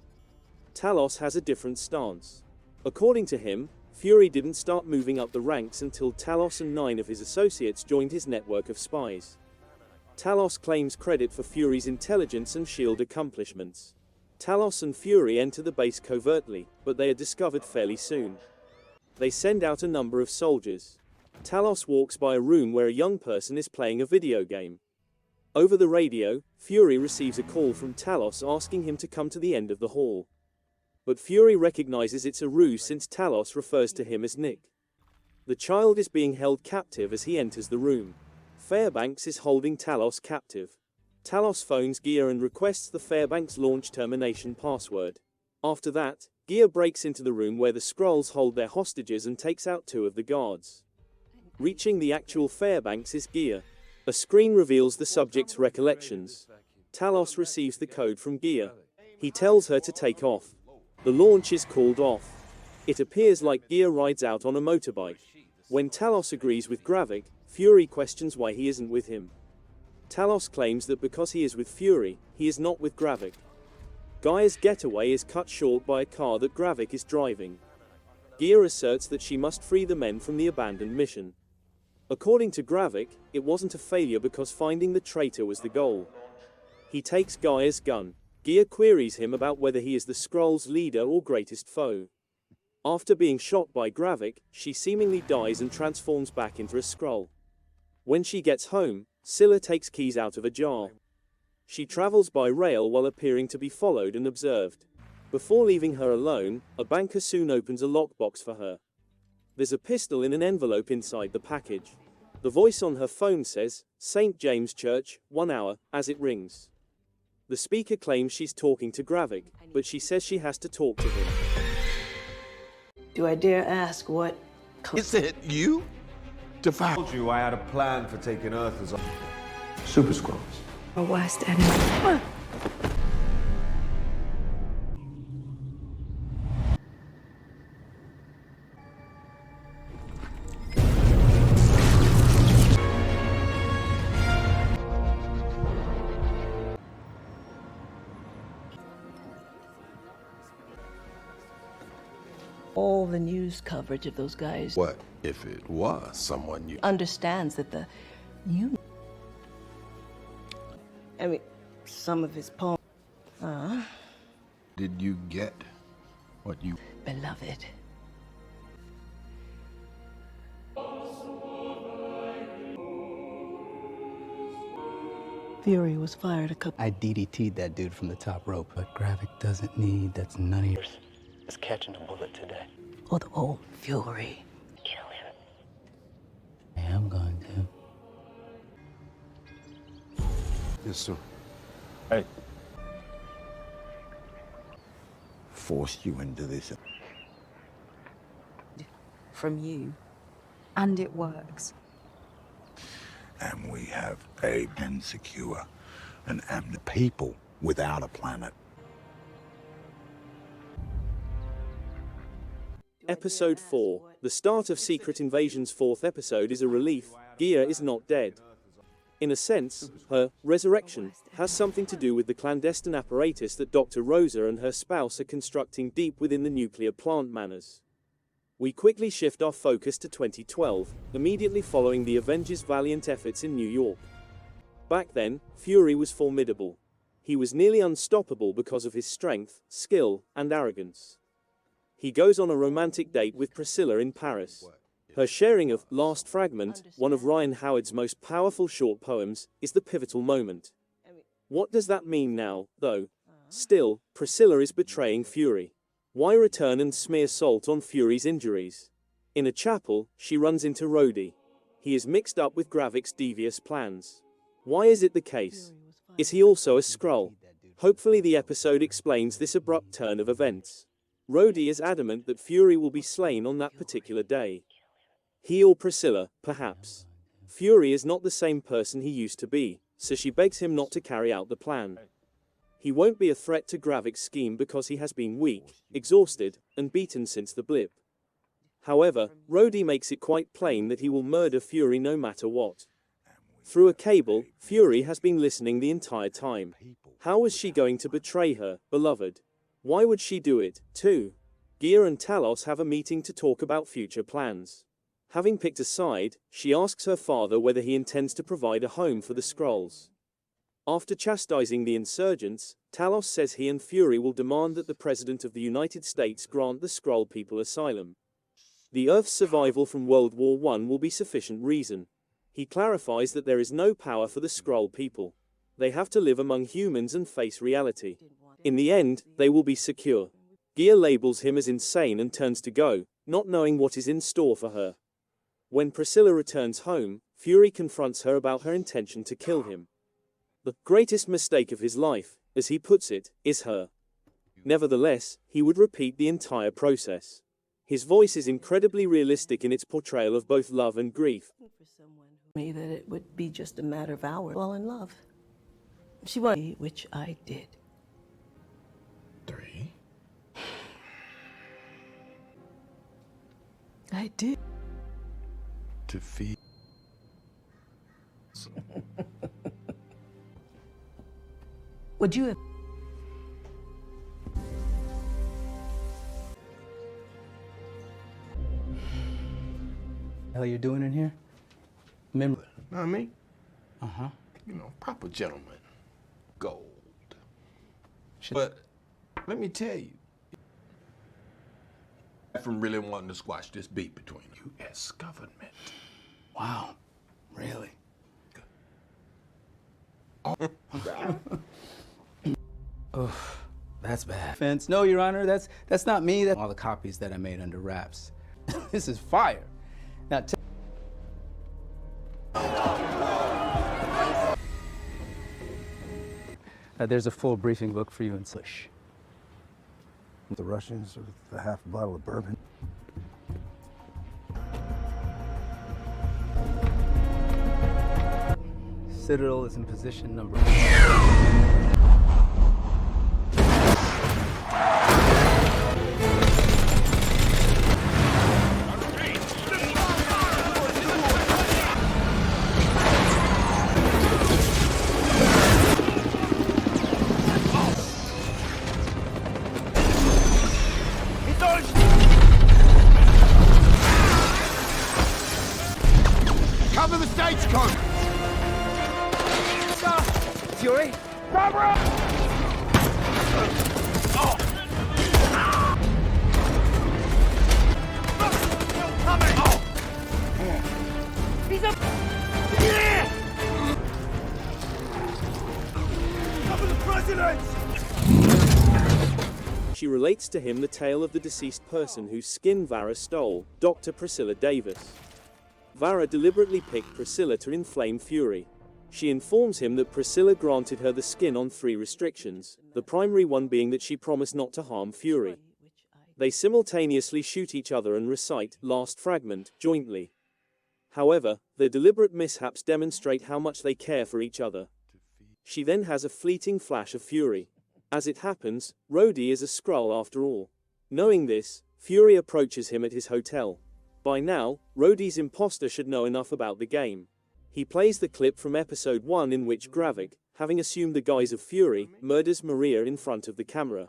Talos has a different stance. According to him, Fury didn't start moving up the ranks until Talos and 9 of his associates joined his network of spies. Talos claims credit for Fury's intelligence and SHIELD accomplishments. Talos and Fury enter the base covertly, but they are discovered fairly soon. They send out a number of soldiers. Talos walks by a room where a young person is playing a video game. Over the radio, Fury receives a call from Talos asking him to come to the end of the hall. But Fury recognizes it's a ruse since Talos refers to him as Nick. The child is being held captive as he enters the room. Fairbanks is holding Talos captive. Talos phones Gia and requests the Fairbanks launch termination password. After that, Gia breaks into the room where the Skrulls hold their hostages and takes out 2 of the guards. Reaching the actual Fairbanks is Gia. A screen reveals the subject's recollections. Talos receives the code from Gia. He tells her to take off. The launch is called off. It appears like Gia rides out on a motorbike. When Talos agrees with Gravik, Fury questions why he isn't with him. Talos claims that because he is with Fury, he is not with Gravik. Gaia's getaway is cut short by a car that Gravik is driving. Gia asserts that she must free the men from the abandoned mission. According to Gravik, it wasn't a failure because finding the traitor was the goal. He takes Gaia's gun. Gia queries him about whether he is the Skrull's leader or greatest foe. After being shot by Gravik, she seemingly dies and transforms back into a Skrull. When she gets home, Scylla takes keys out of a jar. She travels by rail while appearing to be followed and observed. Before leaving her alone, a banker soon opens a lockbox for her. There's a pistol in an envelope inside the package. The voice on her phone says, "St. James Church, 1 hour," as it rings. The speaker claims she's talking to Gravik, but she says she has to talk to him. Do I dare ask what... Is it you? I told you I had a plan for taking Earth as a... Super Skrulls. A worst enemy. All the news coverage of those guys. What if it was someone you... Understands that the I mean, some of his poems. Did you get what you... Beloved. Fury was fired a couple... I DDT'd that dude from the top rope. But Gravik doesn't need, that's none of yours. Is catching a bullet today. Or the old Fury. Kill him. Yeah, I'm going to. Yes, sir. Hey. forced you into this. From you. And it works. And we have a and secure and the people without a planet. Episode 4. The start of Secret Invasion's 4th episode is a relief. Gia is not dead. In a sense, her resurrection has something to do with the clandestine apparatus that Dr. Rosa and her spouse are constructing deep within the nuclear plant Manners. We quickly shift our focus to 2012, immediately following the Avengers' valiant efforts in New York. Back then, Fury was formidable. He was nearly unstoppable because of his strength, skill, and arrogance. He goes on a romantic date with Priscilla in Paris. Her sharing of Last Fragment, one of Ryan Howard's most powerful short poems, is the pivotal moment. What does that mean now, though? Still, Priscilla is betraying Fury. Why return and smear salt on Fury's injuries? In a chapel, she runs into Rhodey. He is mixed up with Gravik's devious plans. Why is it the case? Is he also a Skrull? Hopefully the episode explains this abrupt turn of events. Rhodey is adamant that Fury will be slain on that particular day. He or Priscilla, perhaps. Fury is not the same person he used to be, so she begs him not to carry out the plan. He won't be a threat to Gravik's scheme because he has been weak, exhausted, and beaten since the blip. However, Rhodey makes it quite plain that he will murder Fury no matter what. Through a cable, Fury has been listening the entire time. How was she going to betray her beloved? Why would she do it, too? Gia and Talos have a meeting to talk about future plans. Having picked a side, she asks her father whether he intends to provide a home for the Skrulls. After chastising the insurgents, Talos says he and Fury will demand that the President of the United States grant the Skrull people asylum. The Earth's survival from World War I will be sufficient reason. He clarifies that there is no power for the Skrull people. They have to live among humans and face reality. In the end, they will be secure. Gia labels him as insane and turns to go, not knowing what is in store for her. When Priscilla returns home, Fury confronts her about her intention to kill him. The greatest mistake of his life, as he puts it, is her. Nevertheless, he would repeat the entire process. His voice is incredibly realistic in its portrayal of both love and grief. Me that it would be just a matter of hours. Fall in love. She wanted, which I did. 3. I did. To feed. Would you have? The hell you doing in here? Remember? Not me. Uh-huh. You know, proper gentleman. Gold. But let me tell you, from really wanting to squash this beef between U.S. government. Wow. Really? Oh, that's bad. Fence. No, Your Honor, that's not me. That's all the copies that I made under wraps. This is fire. Now, there's a full briefing book for you in English. The Russians with a half bottle of bourbon. Citadel is in position number. Cover the stagecoach! Fury? Barbara! He's up! Cover the president! She relates to him the tale of the deceased person whose skin Vara stole, Dr. Priscilla Davis. Vara deliberately picked Priscilla to inflame Fury. She informs him that Priscilla granted her the skin on 3 restrictions, the primary one being that she promised not to harm Fury. They simultaneously shoot each other and recite "Last Fragment" jointly. However, their deliberate mishaps demonstrate how much they care for each other. She then has a fleeting flash of Fury. As it happens, Rhodey is a Skrull after all. Knowing this, Fury approaches him at his hotel. By now, Rhodey's imposter should know enough about the game. He plays the clip from episode 1 in which Gravik, having assumed the guise of Fury, murders Maria in front of the camera.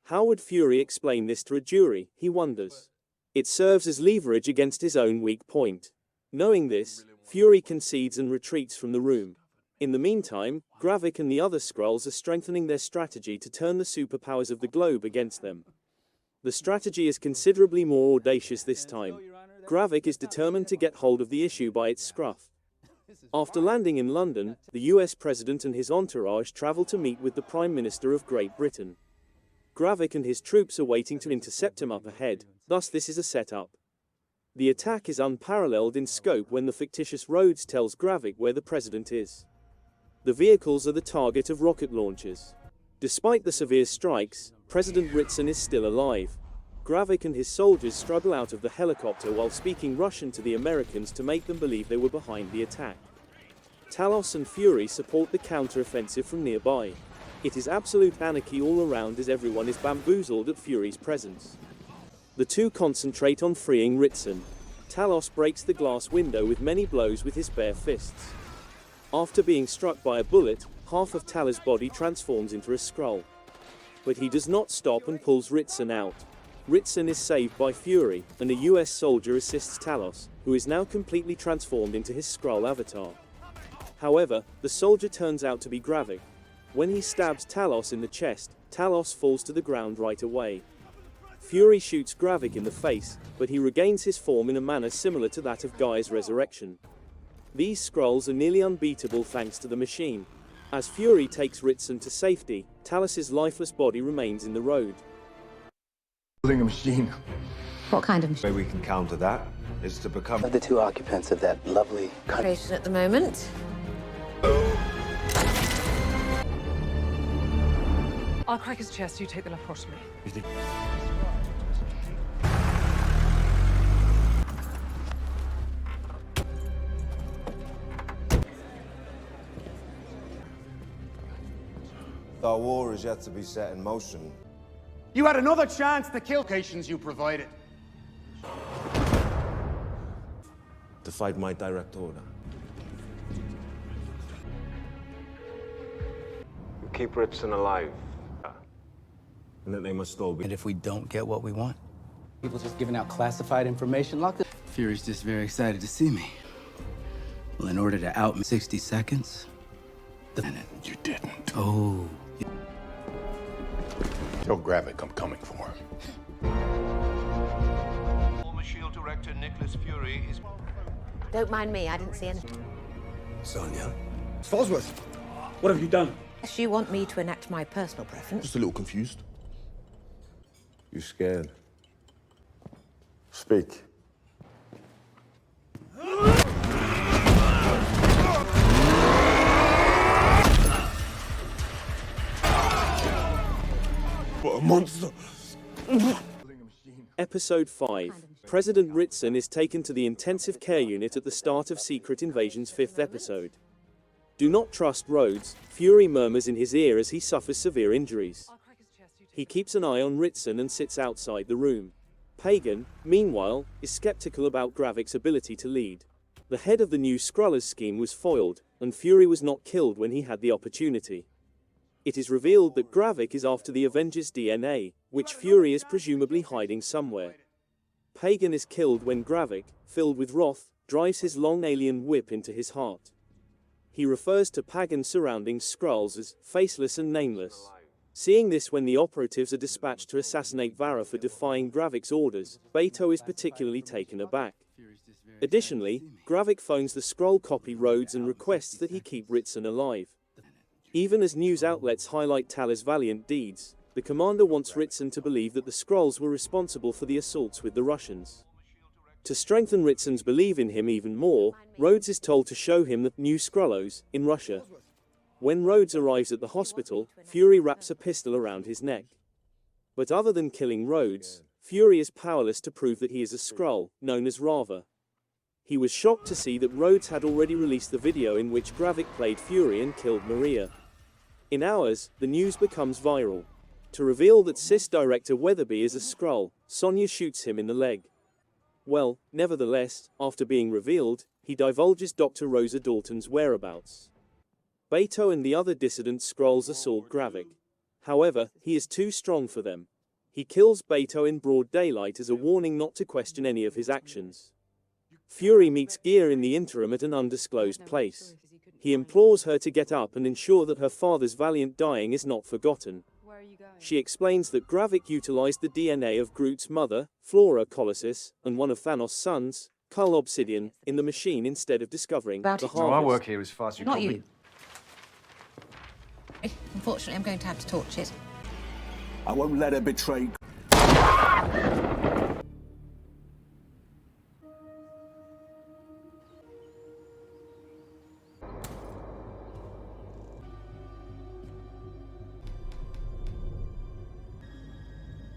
How would Fury explain this to a jury, he wonders. It serves as leverage against his own weak point. Knowing this, Fury concedes and retreats from the room. In the meantime, Gravik and the other Skrulls are strengthening their strategy to turn the superpowers of the globe against them. The strategy is considerably more audacious this time. Gravik is determined to get hold of the issue by its scruff. After landing in London, the US President and his entourage travel to meet with the Prime Minister of Great Britain. Gravik and his troops are waiting to intercept him up ahead, thus this is a setup. The attack is unparalleled in scope when the fictitious Rhodes tells Gravik where the President is. The vehicles are the target of rocket launchers. Despite the severe strikes, President Ritson is still alive. Gravik and his soldiers struggle out of the helicopter while speaking Russian to the Americans to make them believe they were behind the attack. Talos and Fury support the counter-offensive from nearby. It is absolute anarchy all around as everyone is bamboozled at Fury's presence. The two concentrate on freeing Ritson. Talos breaks the glass window with many blows with his bare fists. After being struck by a bullet, half of Talos' body transforms into a Skrull. But he does not stop and pulls Ritson out. Ritson is saved by Fury, and a US soldier assists Talos, who is now completely transformed into his Skrull avatar. However, the soldier turns out to be Gravik. When he stabs Talos in the chest, Talos falls to the ground right away. Fury shoots Gravik in the face, but he regains his form in a manner similar to that of Guy's resurrection. These Skrulls are nearly unbeatable thanks to the machine. As Fury takes Ritson to safety, Talos' lifeless body remains in the road. Building a machine. What kind of machine? The way we can counter that is to become Of the 2 occupants of that lovely Operation at the moment. I'll crack his chest, you take the laparotomy. You think? Our war is yet to be set in motion. You had another chance to kill locations you provided. To fight my direct order. Keep Ritson alive. And that they must all be. And if we don't get what we want, people just giving out classified information, lock the... Fury's just very excited to see me. Well, in order to out me 60 seconds, You didn't. Oh. Tell Gravik I'm coming for him. Former SHIELD director Nicholas Fury is... Don't mind me, I didn't see anything. Sonia? Fosworth, what have you done? Unless you want me to enact my personal preference. Just a little confused. You scared? Speak. What a monster! Episode 5. President Ritson is taken to the intensive care unit at the start of Secret Invasion's 5th episode. Do not trust Rhodes, Fury murmurs in his ear as he suffers severe injuries. He keeps an eye on Ritson and sits outside the room. Pagan, meanwhile, is skeptical about Gravik's ability to lead. The head of the new Skrullers scheme was foiled, and Fury was not killed when he had the opportunity. It is revealed that Gravik is after the Avengers' DNA, which Fury is presumably hiding somewhere. Pagan is killed when Gravik, filled with wrath, drives his long alien whip into his heart. He refers to Pagan's surrounding Skrulls as faceless and nameless. Seeing this when the operatives are dispatched to assassinate Vara for defying Gravik's orders, Beto is particularly taken aback. Additionally, Gravik phones the Skrull copy Rhodes and requests that he keep Ritson alive. Even as news outlets highlight Talos' valiant deeds, the commander wants Ritson to believe that the Skrulls were responsible for the assaults with the Russians. To strengthen Ritson's belief in him even more, Rhodes is told to show him the new Skrullos in Russia. When Rhodes arrives at the hospital, Fury wraps a pistol around his neck. But other than killing Rhodes, Fury is powerless to prove that he is a Skrull, known as Rava. He was shocked to see that Rhodes had already released the video in which Gravik played Fury and killed Maria. In hours, the news becomes viral. To reveal that CIS director Weatherby is a Skrull, Sonya shoots him in the leg. Well, nevertheless, after being revealed, he divulges Dr. Rosa Dalton's whereabouts. Beto and the other dissident Skrulls assault Gravik. However, he is too strong for them. He kills Beto in broad daylight as a warning not to question any of his actions. Fury meets Gear in the interim at an undisclosed place. He implores her to get up and ensure that her father's valiant dying is not forgotten. She explains that Gravik utilized the DNA of Groot's mother, Flora Colossus, and one of Thanos' sons, Cull Obsidian, in the machine instead of discovering the harvest. My work here is far too Not you. Unfortunately, I'm going to have to torch it. I won't let her betray.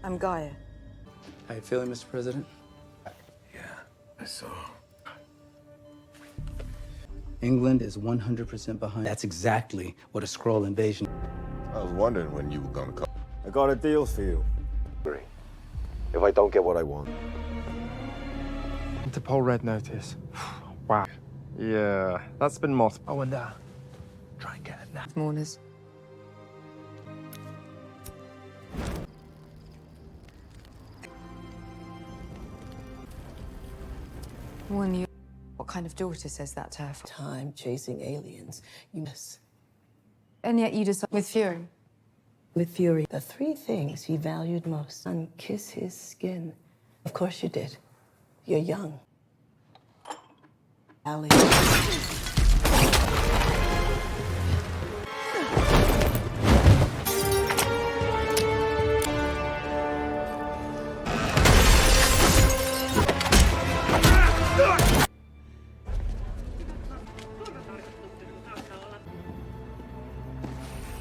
I'm Gaia. How you feeling, Mr. President? Yeah, I saw. England is 100% behind. That's exactly what a Skrull invasion. I was wondering when you were gonna come. I got a deal for you. If I don't get what I want. Interpol Red Notice. Wow. Yeah, that's been moth. I wonder. Try and get it now. Mourners. When you... What kind of daughter says that to her? Time chasing aliens. You miss. And yet you decide with Fury. With Fury, the three things he valued most: and kiss his skin. Of course you did. You're young. Allie.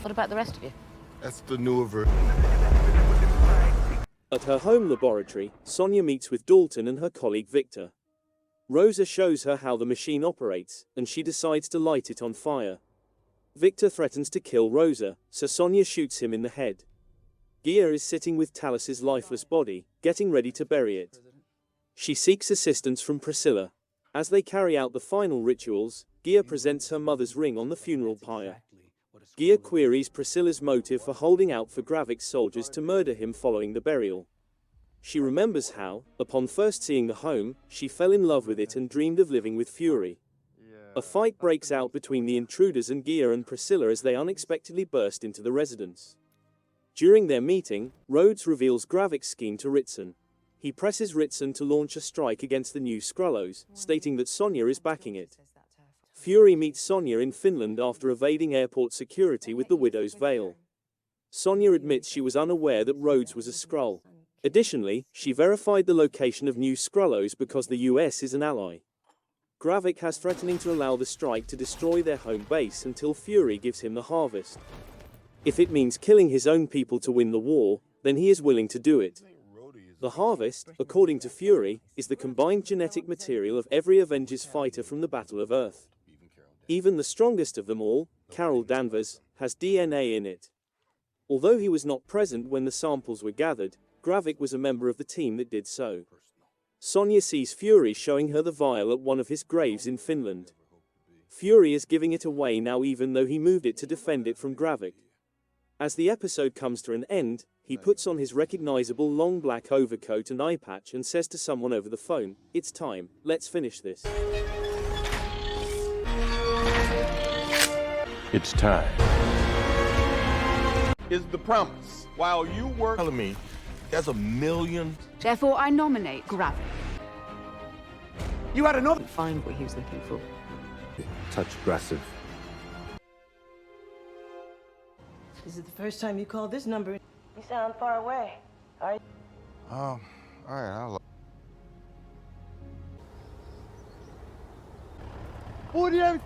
What about the rest of you? That's the newer version. At her home laboratory, Sonya meets with Dalton and her colleague Victor. Rosa shows her how the machine operates, and she decides to light it on fire. Victor threatens to kill Rosa, so Sonya shoots him in the head. Gear is sitting with Talos' lifeless body, getting ready to bury it. She seeks assistance from Priscilla. As they carry out the final rituals, Gear presents her mother's ring on the funeral pyre. Gear queries Priscilla's motive for holding out for Gravik's soldiers to murder him following the burial. She remembers how, upon first seeing the home, she fell in love with it and dreamed of living with Fury. A fight breaks out between the intruders and Gear and Priscilla as they unexpectedly burst into the residence. During their meeting, Rhodes reveals Gravik's scheme to Ritson. He presses Ritson to launch a strike against the new Skrullos, stating that Sonya is backing it. Fury meets Sonya in Finland after evading airport security with the Widow's Veil. Sonya admits she was unaware that Rhodes was a Skrull. Additionally, she verified the location of new Skrullos because the US is an ally. Gravik has threatening to allow the strike to destroy their home base until Fury gives him the harvest. If it means killing his own people to win the war, then he is willing to do it. The harvest, according to Fury, is the combined genetic material of every Avengers fighter from the Battle of Earth. Even the strongest of them all, Carol Danvers, has DNA in it. Although he was not present when the samples were gathered, Gravik was a member of the team that did so. Sonya sees Fury showing her the vial at one of his graves in Finland. Fury is giving it away now even though he moved it to defend it from Gravik. As the episode comes to an end, he puts on his recognizable long black overcoat and eye patch and says to someone over the phone, "It's time, let's finish this." It's time. Is the promise. While you were telling me there's a million. Therefore, I nominate Gravik. You had another. Find what he was looking for. Touch aggressive. This is the first time you called this number. You sound far away. Are you? All right, I'll. Stay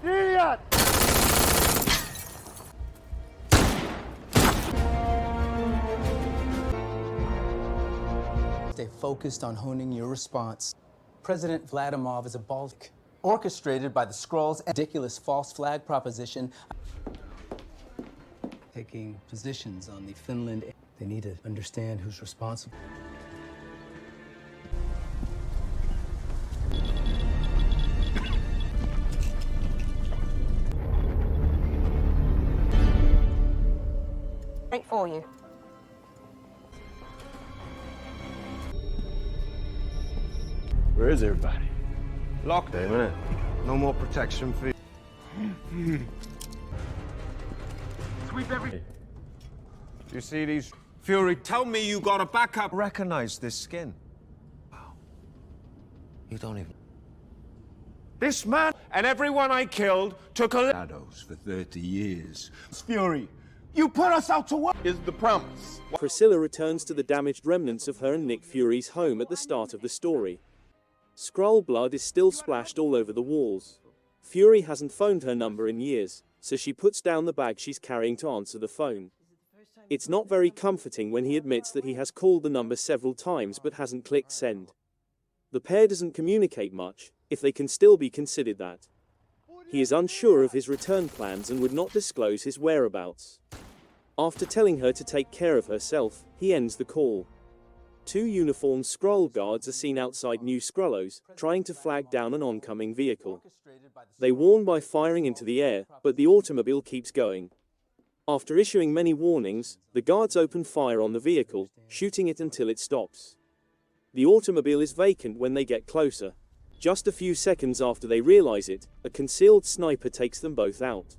focused on honing your response. President Vladimir is a Baltic, orchestrated by the Skrulls, ridiculous false flag proposition. Taking positions on the Finland. They need to understand who's responsible. Right for you. Where is everybody? Locked, ain't it? No more protection for you. Sweep every... You see these... Fury, tell me you got a backup. Recognize this skin. Wow. You don't even... This man and everyone I killed took a... Shadows for 30 years. Fury, you put us out to work, is the promise. Priscilla returns to the damaged remnants of her and Nick Fury's home at the start of the story. Skrull blood is still splashed all over the walls. Fury hasn't phoned her number in years, so she puts down the bag she's carrying to answer the phone. It's not very comforting when he admits that he has called the number several times but hasn't clicked send. The pair doesn't communicate much, if they can still be considered that. He is unsure of his return plans and would not disclose his whereabouts. After telling her to take care of herself, he ends the call. Two uniformed Skrull guards are seen outside New Skrullos, trying to flag down an oncoming vehicle. They warn by firing into the air, but the automobile keeps going. After issuing many warnings, the guards open fire on the vehicle, shooting it until it stops. The automobile is vacant when they get closer. Just a few seconds after they realize it, a concealed sniper takes them both out.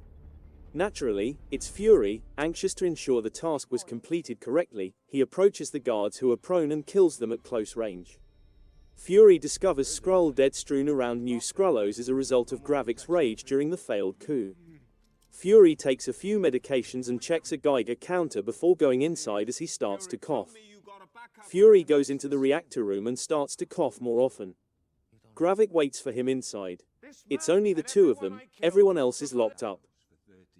Naturally, it's Fury, anxious to ensure the task was completed correctly. He approaches the guards who are prone and kills them at close range. Fury discovers Skrull dead strewn around New Skrullos as a result of Gravik's rage during the failed coup. Fury takes a few medications and checks a Geiger counter before going inside as he starts to cough. Fury goes into the reactor room and starts to cough more often. Gravik waits for him inside. It's only the two of them, everyone else is locked up.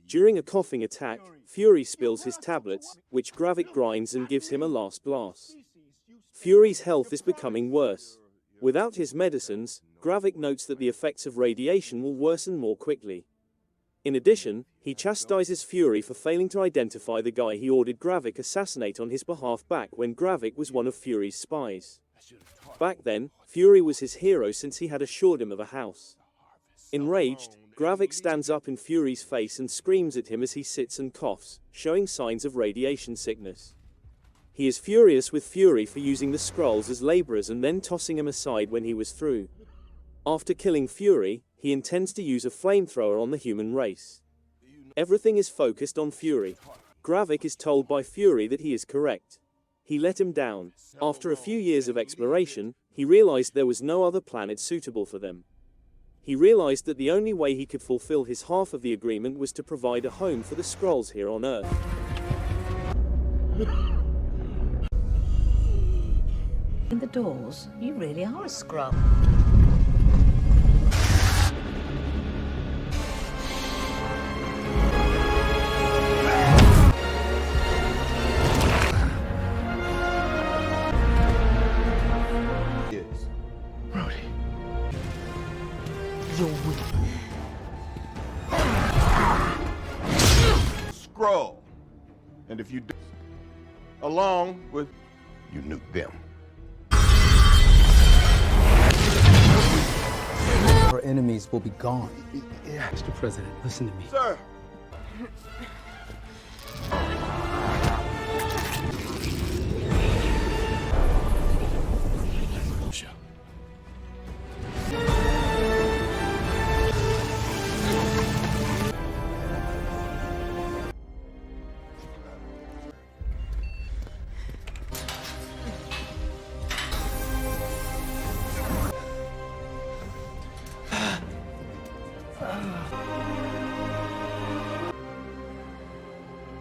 During a coughing attack, Fury spills his tablets, which Gravik grinds and gives him a last blast. Fury's health is becoming worse. Without his medicines, Gravik notes that the effects of radiation will worsen more quickly. In addition, he chastises Fury for failing to identify the guy he ordered Gravik assassinate on his behalf back when Gravik was one of Fury's spies. Back then, Fury was his hero since he had assured him of a house. Enraged, Gravik stands up in Fury's face and screams at him as he sits and coughs, showing signs of radiation sickness. He is furious with Fury for using the Skrulls as laborers and then tossing him aside when he was through. After killing Fury, he intends to use a flamethrower on the human race. Everything is focused on Fury. Gravik is told by Fury that he is correct. He let him down. After a few years of exploration, he realized there was no other planet suitable for them. He realized that the only way he could fulfill his half of the agreement was to provide a home for the Skrulls here on Earth. In the doors, you really are a Skrull. Skrull. And if you do, along with, you nuke them. Our enemies will be gone. Yeah. Mr. President, listen to me. Sir.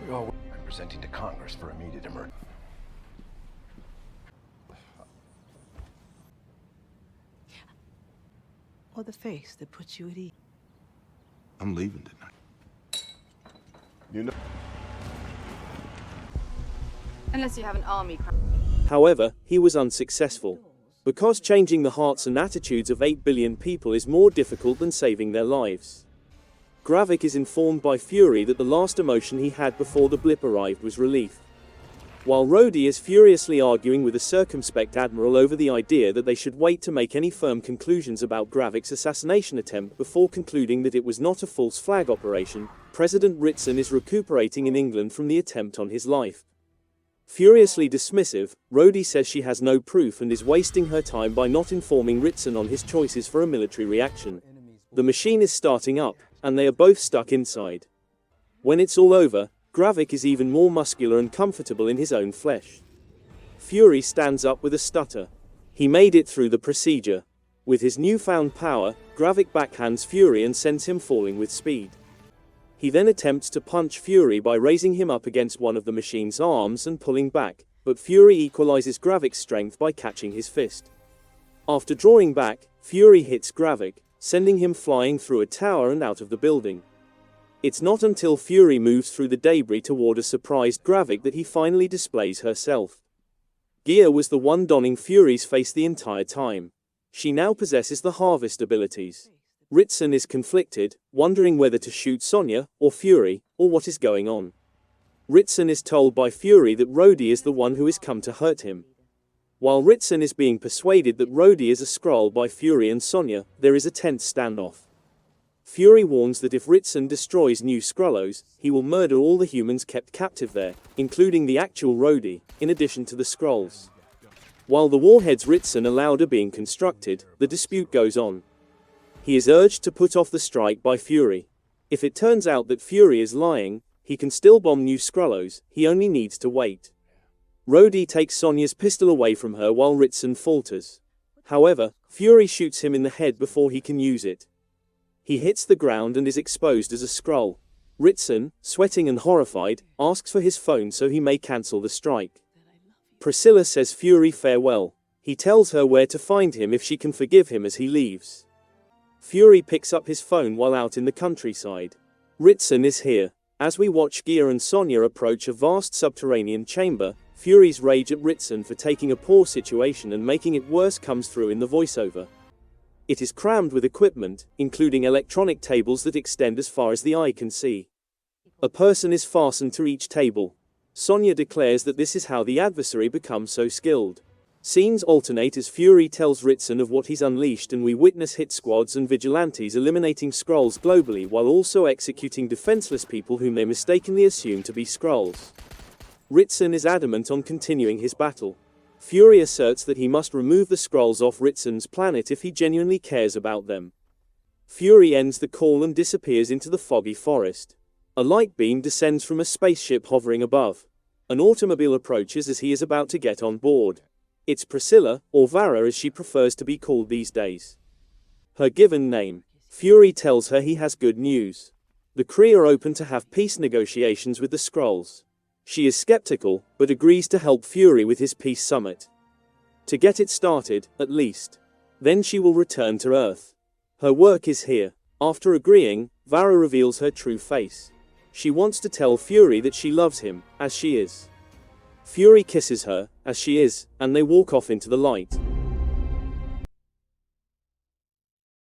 I'm presenting to Congress for immediate emergency. Or the face that puts you at ease. I'm leaving tonight. You know. Unless you have an army. However, he was unsuccessful. Because changing the hearts and attitudes of 8 billion people is more difficult than saving their lives. Gravik is informed by Fury that the last emotion he had before the blip arrived was relief. While Rhodey is furiously arguing with a circumspect Admiral over the idea that they should wait to make any firm conclusions about Gravik's assassination attempt before concluding that it was not a false flag operation, President Ritson is recuperating in England from the attempt on his life. Furiously dismissive, Rhodey says she has no proof and is wasting her time by not informing Ritson on his choices for a military reaction. The machine is starting up, and they are both stuck inside. When it's all over, Gravik is even more muscular and comfortable in his own flesh. Fury stands up with a stutter. He made it through the procedure. With his newfound power, Gravik backhands Fury and sends him falling with speed. He then attempts to punch Fury by raising him up against one of the machine's arms and pulling back, but Fury equalizes Gravik's strength by catching his fist. After drawing back, Fury hits Gravik, sending him flying through a tower and out of the building. It's not until Fury moves through the debris toward a surprised Gravik that he finally displays herself. Gia was the one donning Fury's face the entire time. She now possesses the harvest abilities. Ritson is conflicted, wondering whether to shoot Sonya, or Fury, or what is going on. Ritson is told by Fury that Rhodey is the one who has come to hurt him. While Ritson is being persuaded that Rhodey is a Skrull by Fury and Sonya, there is a tense standoff. Fury warns that if Ritson destroys New Skrullos, he will murder all the humans kept captive there, including the actual Rhodey, in addition to the Skrulls. While the warheads Ritson allowed are being constructed, the dispute goes on. He is urged to put off the strike by Fury. If it turns out that Fury is lying, he can still bomb New Skrullos, he only needs to wait. Rhodey takes Sonya's pistol away from her while Ritson falters. However, Fury shoots him in the head before he can use it. He hits the ground and is exposed as a Skrull. Ritson, sweating and horrified, asks for his phone so he may cancel the strike. Priscilla says Fury farewell. He tells her where to find him if she can forgive him as he leaves. Fury picks up his phone while out in the countryside. Ritson is here. As we watch Gia and Sonya approach a vast subterranean chamber, Fury's rage at Ritson for taking a poor situation and making it worse comes through in the voiceover. It is crammed with equipment, including electronic tables that extend as far as the eye can see. A person is fastened to each table. Sonya declares that this is how the adversary becomes so skilled. Scenes alternate as Fury tells Ritson of what he's unleashed, and we witness hit squads and vigilantes eliminating Skrulls globally while also executing defenseless people whom they mistakenly assume to be Skrulls. Ritson is adamant on continuing his battle. Fury asserts that he must remove the Skrulls off Ritson's planet if he genuinely cares about them. Fury ends the call and disappears into the foggy forest. A light beam descends from a spaceship hovering above. An automobile approaches as he is about to get on board. It's Priscilla, or Vara as she prefers to be called these days. Her given name. Fury tells her he has good news. The Kree are open to have peace negotiations with the Skrulls. She is skeptical, but agrees to help Fury with his peace summit. To get it started, at least. Then she will return to Earth. Her work is here. After agreeing, Vara reveals her true face. She wants to tell Fury that she loves him, as she is. Fury kisses her, as she is, and they walk off into the light.